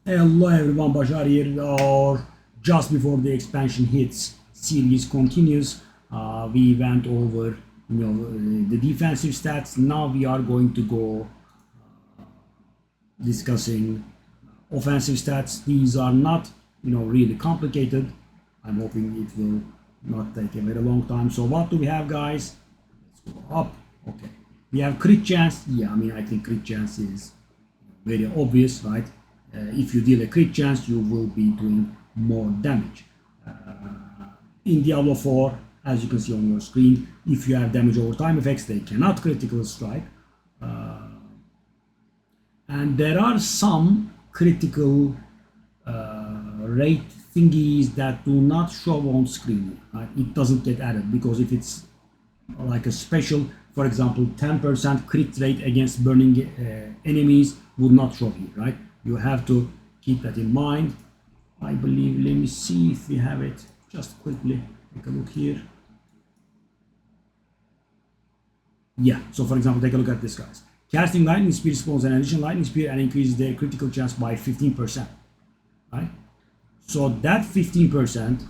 Hello everyone, Bashar here. Or just before the expansion hits, series continues. We went over, the defensive stats. Now we are going to go discussing offensive stats. These are not, really complicated. I'm hoping it will not take a very long time. So what do we have, guys? Let's go up. Okay, we have crit chance. Yeah, I think crit chance is very obvious, right? If you deal a crit chance, you will be doing more damage. In Diablo 4, as you can see on your screen, if you have damage over time effects, they cannot critical strike. And there are some critical rate thingies that do not show on screen. Right? It doesn't get added because if it's like a special, for example, 10% crit rate against burning enemies would not show here, right? You have to keep that in mind. I believe, let me see if we have it. Just quickly take a look here. Yeah, so for example, take a look at this, guys. Casting lightning spear spawns an additional lightning spear and increases their critical chance by 15%, right? So that 15%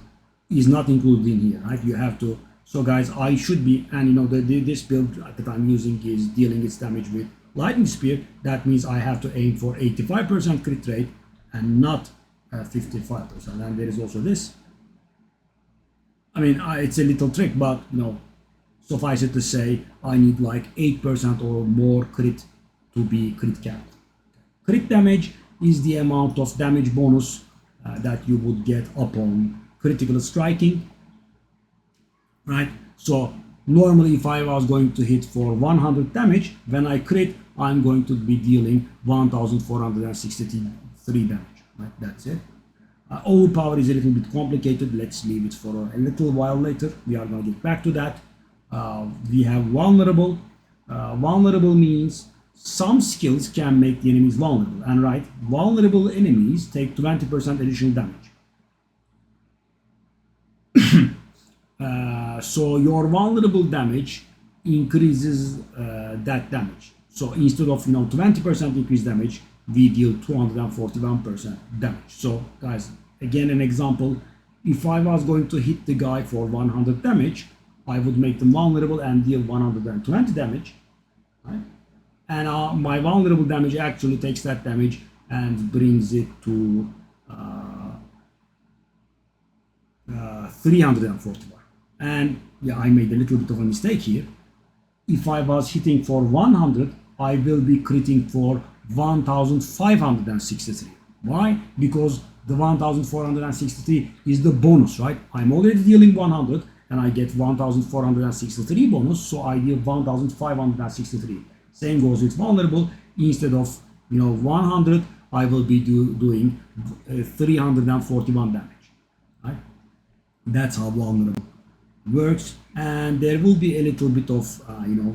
is not included in here, right? You have to. So guys, I should be, and this build that I'm using is dealing its damage with lightning spear. That means I have to aim for 85% crit rate and not 55%. And there is also this. It's a little trick, but suffice it to say, I need like 8% or more crit to be crit capped. Crit damage is the amount of damage bonus that you would get upon critical striking, right? So normally if I was going to hit for 100 damage, when I crit, I'm going to be dealing 1463 damage, right? That's it. Overpower is a little bit complicated. Let's leave it for a little while later. We are going to get back to that. We have vulnerable. Vulnerable means some skills can make the enemies vulnerable. And right, vulnerable enemies take 20% additional damage. So your vulnerable damage increases that damage. So instead of 20% increased damage, we deal 241% damage. So guys, again an example, if I was going to hit the guy for 100 damage, I would make them vulnerable and deal 120 damage, right? And my vulnerable damage actually takes that damage and brings it to 341. And yeah, I made a little bit of a mistake here. If I was hitting for 100, I will be critting for 1563. Why? Because the 1463 is the bonus, right? I'm already dealing 100 and I get 1463 bonus, so I deal 1563. Same goes with vulnerable. Instead of 100, I will be doing 341 damage, right? That's how vulnerable works, and there will be a little bit of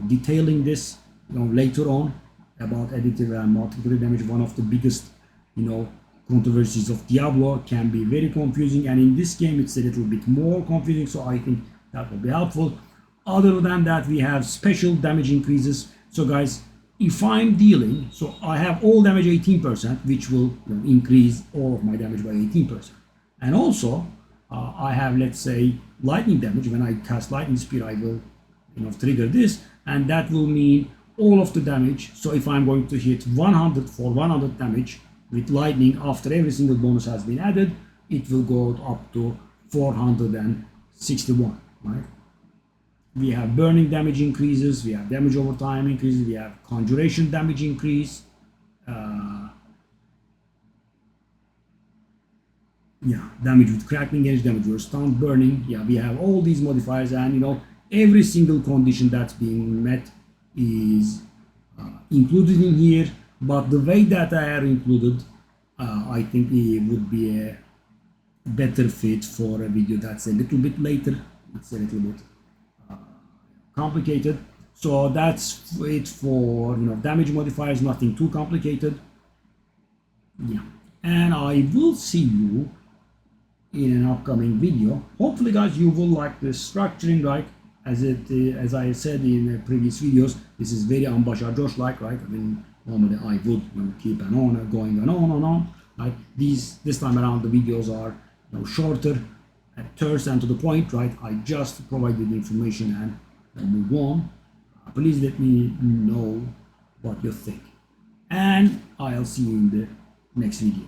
detailing this later on about additive and multiplicative damage. One of the biggest controversies of Diablo, can be very confusing, and in this game it's a little bit more confusing, so I think that will be helpful. Other than that, we have special damage increases. So guys, if I'm dealing, so I have all damage 18%, which will increase all of my damage by 18%, and also I have, let's say, lightning damage. When I cast lightning spear, I will trigger this, and that will mean all of the damage. So if I'm going to hit 100 for 100 damage with lightning after every single bonus has been added, it will go up to 461, right? We have burning damage increases, we have damage over time increases, we have conjuration damage increase, damage with crackling edge, damage with stunned burning. We have all these modifiers, and every single condition that's being met is included in here. But the way that they are included, I think it would be a better fit for a video that's a little bit later. It's a little bit complicated. So that's it for damage modifiers, nothing too complicated. And I will see you in an upcoming video. Hopefully guys, you will like the structuring, right? As I said in the previous videos, this is very Ambassador Josh like, right? Normally I would keep going on and on. right? This time around the videos are shorter, terse and to the point, right? I just provided the information and move on. Please let me know what you think, and I'll see you in the next video.